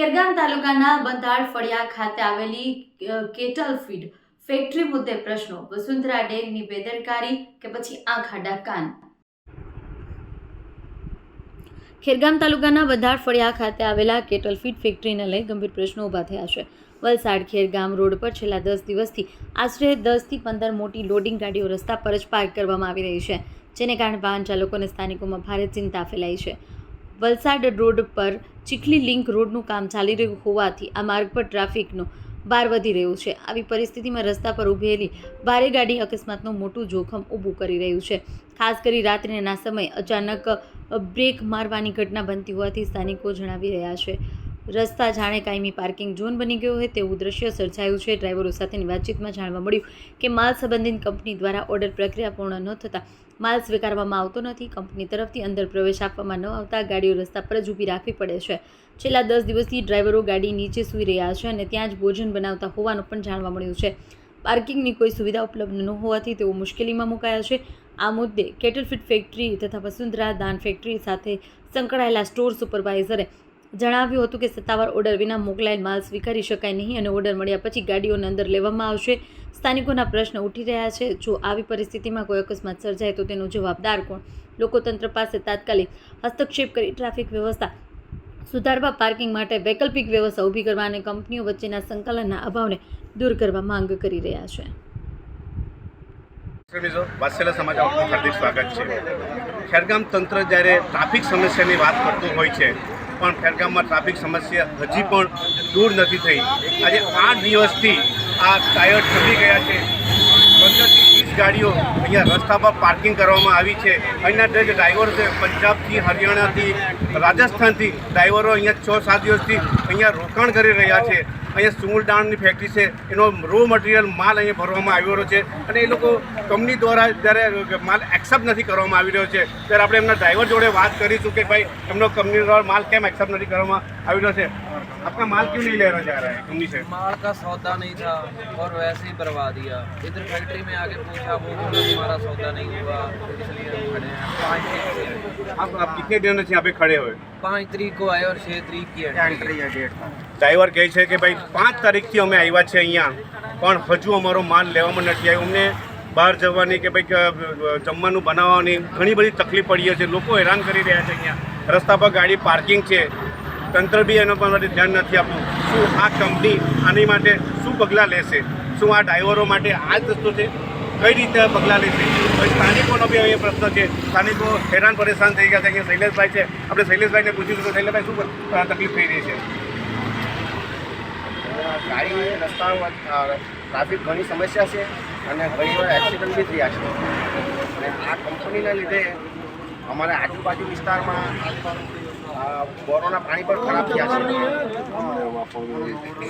ખેરગામ તાલુકાના બંધાળ ફળિયા ખાતે આવેલી કેટલ ફીડ ફેક્ટરી મુદ્દે પ્રશ્નો, વસુંધરા ડેરીની બેદરકારી કે પછી આંખ આડા કાન? ખેરગામ તાલુકાના બંધાળ ફળિયા ખાતે આવેલા કેટલ ફીડ ફેક્ટરીને લઈ ગંભીર પ્રશ્નો ઊભા થયા છે. વલસાડ ખેરગામ રોડ પર છેલ્લા 10 દિવસથી આશરે 10 થી 15 મોટી લોડિંગ ગાડીઓ રસ્તા પર જ પાર્ક કરવામાં આવી રહી છે, જેને કારણે વાહન ચાલકો અને સ્થાનિકોમાં ભારે ચિંતા ફેલાઈ છે. વલસાડ રોડ પર ચીખલી લિંક રોડનું કામ ચાલી રહ્યું હોવાથી આ માર્ગ પર ટ્રાફિકનો ભાર વધી રહ્યો છે. આવી પરિસ્થિતિમાં રસ્તા પર ઊભેલી ભારે ગાડી અકસ્માતનું મોટું જોખમ ઊભું કરી રહ્યું છે. ખાસ કરી રાત્રિના સમયે અચાનક બ્રેક મારવાની ઘટના બનતી હોવાથી સ્થાનિકો જણાવી રહ્યા છે. રસ્તા જાણે કાયમી પાર્કિંગ ઝોન બની ગયો હોય તેવું દ્રશ્ય સર્જાયું છે. ડ્રાઈવરો સાથેની વાતચીતમાં જાણવા મળ્યું કે માલ સંબંધિત કંપની દ્વારા ઓર્ડર પ્રક્રિયા પૂર્ણ ન થતાં માલ સ્વીકારવામાં આવતો નથી. કંપની તરફથી અંદર પ્રવેશ આપવામાં ન આવતા ગાડીઓ રસ્તા પર જ ઊભી રાખવી પડે છે. છેલ્લા 10 દિવસથી ડ્રાઈવરો ગાડી નીચે સૂઈ રહ્યા છે અને ત્યાં જ ભોજન બનાવતા હોવાનું પણ જાણવા મળ્યું છે. પાર્કિંગની કોઈ સુવિધા ઉપલબ્ધ ન હોવાથી તેઓ મુશ્કેલીમાં મુકાયા છે. આ મુદ્દે કેટલ ફીડ ફેક્ટરી તથા વસુંધરા દાન ફેક્ટરી સાથે સંકળાયેલા સ્ટોર સુપરવાઇઝરે જણાવ્યું હતું કે સત્તાવાર ઓર્ડર વિના મોકલાયેલ માલ સ્વીકારી શકાય નહીં અને ઓર્ડર મળ્યા પછી ગાડીઓને અંદર લેવામાં આવશે. સ્થાનિકોના પ્રશ્ન ઉઠી રહ્યા છે. જો આવી પરિસ્થિતિમાં કોઈ અકસ્માત સર્જાય તો તેનો જવાબદાર કોણ? લોકો તંત્ર પાસે તાત્કાલિક હસ્તક્ષેપ કરી ટ્રાફિક વ્યવસ્થા સુધારવા, પાર્કિંગ માટે વૈકલ્પિક વ્યવસ્થા ઊભી કરવા અને કંપનીઓ વચ્ચેના સંકલનના અભાવને દૂર કરવા માંગ કરી રહ્યા છે. વાત્સલ્ય સમાચારમાં હાર્દિક સ્વાગત છે. ખેરગામ તંત્ર જ્યારે ટ્રાફિક સમસ્યાની વાત કરતું હોય છે, પણ ખેરગામમાં ટ્રાફિક સમસ્યા હજી પણ દૂર નથી થઈ. આજે 8 દિવસથી આ ટાયર ઠરી ગયા છે. 15 થી 20 ગાડીઓ અહીંયા રસ્તા પર પાર્કિંગ કરવામાં આવી છે. અહીંના જે ડ્રાઈવરો છે, પંજાબથી, હરિયાણાથી, રાજસ્થાનથી ડ્રાઈવરો અહીંયા 6-7 દિવસથી અહીંયા રોકાણ કરી રહ્યા છે. અહીંયા સુમુલદાણની ફેક્ટરી છે, એનો રો મટીરિયલ માલ અહીંયા ભરવામાં આવ્યો છે અને એ લોકો કંપની દ્વારા જ્યારે માલ એક્સેપ્ટ નથી કરવામાં આવી રહ્યો છે ત્યારે આપણે એમના ડ્રાઈવર જોડે વાત કરીશું કે ભાઈ એમનો કંપની દ્વારા માલ કેમ एक्सेप्ट नहीं કરવામાં આવી રહ્યો છે. आपका माल क्यों नहीं ले रहा जा रहा है कंपनी से? माल का सौदा नहीं था और वैसे ही करवा दिया. इधर फैक्ट्री में आके पूछा, वो बोला हमारा सौदा नहीं हुआ, इसलिए हम खड़े हैं. 5 तारीख से आप कितने दिनों से यहाँ पे खड़े हुए? 5 तारीख को आए और 6 तारीख की एंट्री है डेट. ડ્રાઈવર કહે છે કે ભાઈ 5 તારીખથી અમે આવ્યા છે અહીંયા, પણ હજુ અમારો માલ લેવામાં નથી આવ્યો. અમને બહાર જવાની કે ભાઈ જમવાનું બનાવવાની ઘણી બધી તકલીફ પડી છે. લોકો હેરાન કરી રહ્યા છે. અહીંયા રસ્તા પર ગાડી પાર્કિંગ છે, તંત્ર બી એના પર ધ્યાન નથી આપતું. શું આ કંપની આની માટે શું પગલાં લેશે? શું આ ડ્રાઈવરો માટે આ જ રસ્તો છે? કઈ રીતે પગલાં લેશે? સ્થાનિકોનો બી અહીંયા પ્રશ્ન છે. સ્થાનિકો હેરાન પરેશાન થઈ ગયા છે. અહીંયા શૈલેષભાઈ છે, આપણે શૈલેષભાઈને પૂછીશું કે શૈલેષભાઈ શું તકલીફ થઈ રહી છે? ગાડી રસ્તામાં ટ્રાફિક ઘણી સમસ્યા છે અને ઘણી વાર એક્સિડન્ટ બી થયા છે. અને આ કંપનીના લીધે અમારા આજુબાજુ વિસ્તારમાં બોરોના પાણી પણ ખરાબ થયા છે.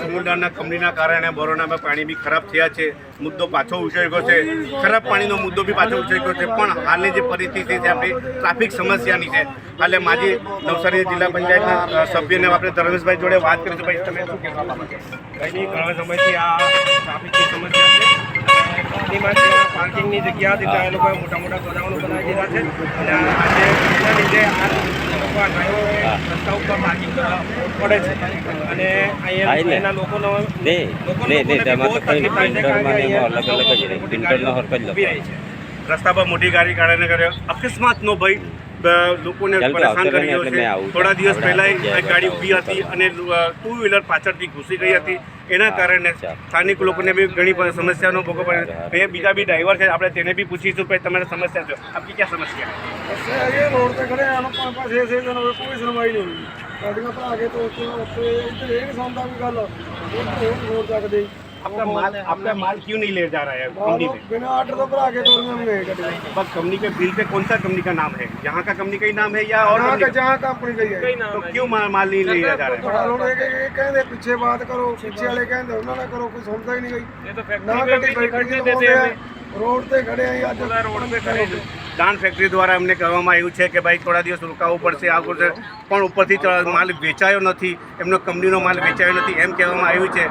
સમુદાયના કંપનીના કારણે બોરોનામાં પાણી બી ખરાબ થયા છે. મુદ્દો પાછો ઉછળ્યો છે. ખરાબ પાણીનો મુદ્દો બી પાછો ઉછળ્યો છે. પણ હાલની જે પરિસ્થિતિ છે આપણી ટ્રાફિક સમસ્યાની છે. હાલે માજી નવસારી જિલ્લા પંચાયતના સભ્યને આપણે ધર્મેશભાઈ જોડે વાત કરીશું. ભાઈ તમે શું કહેવા માંગો છો? કંઈ નહીં, ઘણા સમયથી આ ટ્રાફિકની સમસ્યા છે. કંપનીમાં પાર્કિંગની જગ્યા હતી ત્યાં એ લોકોએ મોટા મોટા ગોડાઉનો બનાવી દીધા છે અને આજે એના લીધે આ લોકો ડ્રાઈવરો રસ્તા ઉપર પાર્કિંગ કરવા પડે છે અને અહીંયા એના લોકોનો રસ્તા પર મોટી ગાડી કારણે કર્યો અકસ્માતનો ભય લોકોને પરેશાન કરી રહ્યો છે. થોડા દિવસ પહેલાં એક ગાડી ઊભી હતી અને 2 વ્હીલર પાછળથી ઘૂસી ગઈ હતી. એના કારણે સ્થાનિક લોકોને બી ઘણી સમસ્યાનો ભોગવવો પડે. અહીંયા બીજા બી ડ્રાઈવર છે, આપણે તેને બી પૂછીશું કે તમારી સમસ્યા છે. આપકી ક્યાં સમસ્યા ये रोड पे खड़े हैं, पास ऐसे कोई सुनवाई नहीं हुई. गाड़ियाँ पर आगे तो इधर एक सौदा भी गल रोड तक दी. आपका माल क्यों नहीं ले जा रहा है कंपनी में? बिना ऑर्डर तो पर आगे तो नहीं गाड़ी. बस कंपनी के बिल पे कौन सा कंपनी का नाम है? यहाँ का कंपनी का ही नाम है या और जहाँ कंपनी गई है तो क्यों माल नहीं लिया जा रहा है? लोग कहते पीछे बात करो, पीछे वाले कहते उन्होंने करो, कुछ सुनता ही नहीं गई. ना गड्डी फैक्ट्री रोड पे खड़े हैं या रोड पे खड़े हैं. દાન ફેક્ટરી દ્વારા અમને કહેવામાં આવ્યું છે કે ભાઈ થોડા દિવસ રોકાવું પડશે, આ કરશે, પણ ઉપરથી માલ વેચાયો નથી, એમનો કંપનીનો માલ વેચાયો નથી એમ કહેવામાં આવ્યું છે.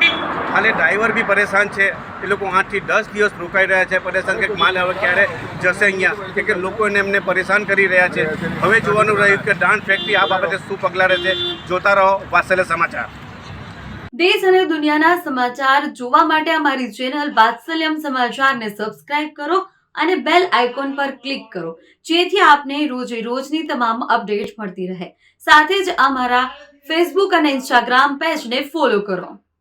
હાલે ડ્રાઈવર બી પરેશાન છે. એ લોકો 8 થી 10 દિવસ રોકાઈ રહ્યા છે, પરેશાન કે માલ હવે ક્યારે જશે અહીંયા, કે લોકોને એમને પરેશાન કરી રહ્યા છે. હવે જોવાનું રહ્યું કે દાન ફેક્ટરી આ બાબતે શું પગલાં રહેશે. જોતા રહો વાત્સલ્ય સમાચાર. દેશ અને દુનિયાના સમાચાર જોવા માટે અમારી ચેનલ વાત્સલ્યમ સમાચારને સબસ્ક્રાઇબ કરો અને બેલ આઇકોન પર ક્લિક કરો, જેથી આપને રોજે રોજની તમામ અપડેટ મળતી રહે. સાથે જ અમારા ફેસબુક અને ઇન્સ્ટાગ્રામ પેજને ફોલો કરો.